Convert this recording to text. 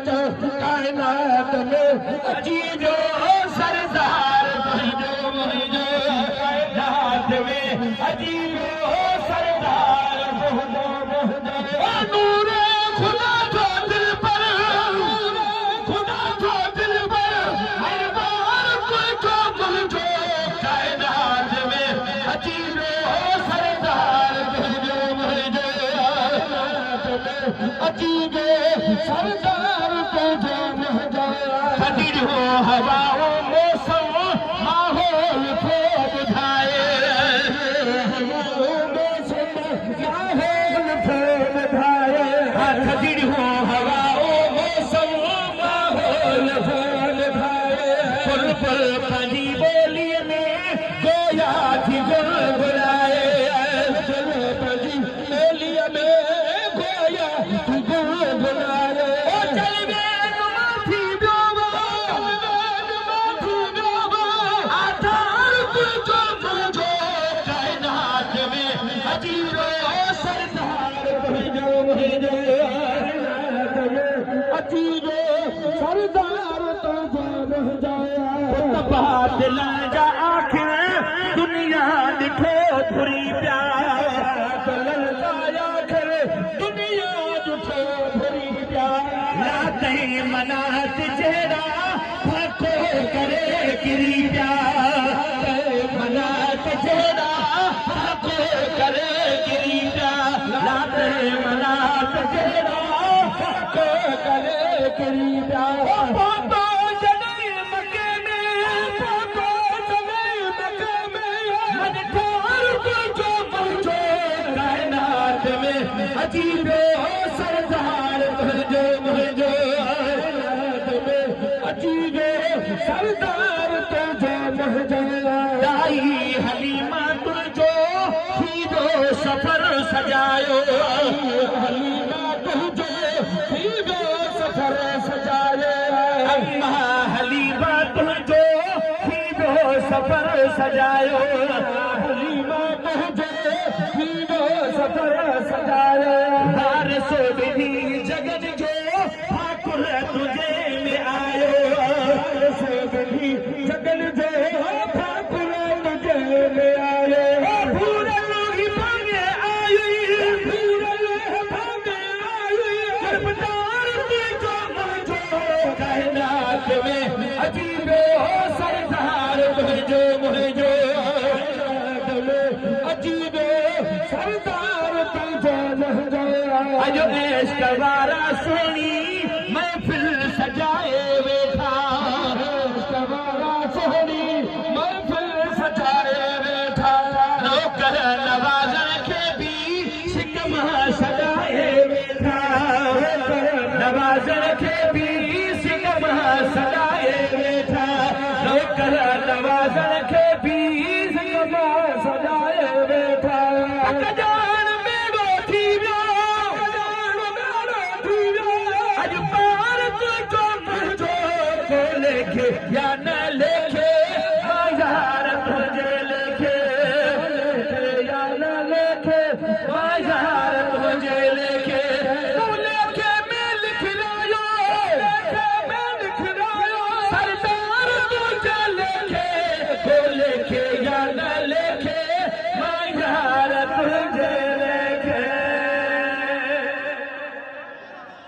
कायनात में अची जो सरदार तुंहिंजो मुंहिंजो कायनात में अची जो सरदार तुंहिंजो मुंहिंजो नूर खुदा जो दिल पर खुदा जो दिल पर हर बार तुंहिंजो मुंहिंजो कायनात में अची जो सरदार तुंहिंजो मुंहिंजो अची जो सरदार तुंहिंजो मुंहिंजो कॾहिं हो हवाऊं मौसम माहौल थो ॿुधाए मौसम माहौल थो ॿुधाए कॾहिं हो हवाऊं मौसम माहौल थो ॿुधाए पुल पुल पंहिंजी ॿोलीअ में गोया थी गुनगुनाए पंहिंजी ॿोलीअ में गोया थी गुनगुनाए दिल जा आखिर दुनिया ॾिठो थोरी प्यार दिल जा आखिर दुनिया ॾिठो थोरी प्यार रातई मनात जहिड़ा फाको करे किरी प्यार मनात जहिड़ा फाको करे किरी प्यार रातई मनात जहिड़ा फाको करे किरी प्यार अची जो सरदार तुंहिंजो मुंहिंजो अची जो सरदार तुंहिंजो मुंहिंजो दाई हलीमा तुंहिंजो सीधो सफ़र सजायो हलीमा तुंहिंजो सीधो सफ़र सजायो अम्मा हलीमा तुंहिंजो सीधो सफ़र सजायो हलीमा तुंहिंजो सीधो सफ़र सजायो बारिश विधी जगत जो ठाकुर तुझे में आयो बारिश विधी जगत जो ठाकुर तुझे में आयो पूरल ही भागे आई पूरल भागे आई सरदार तुझो मुंहिंजो कायनात में अजीब सरदार तुझो मुंहिंजो अजीब सरदार तुझो मुंहिंजो अजो इश्क वारा सोनी महफिल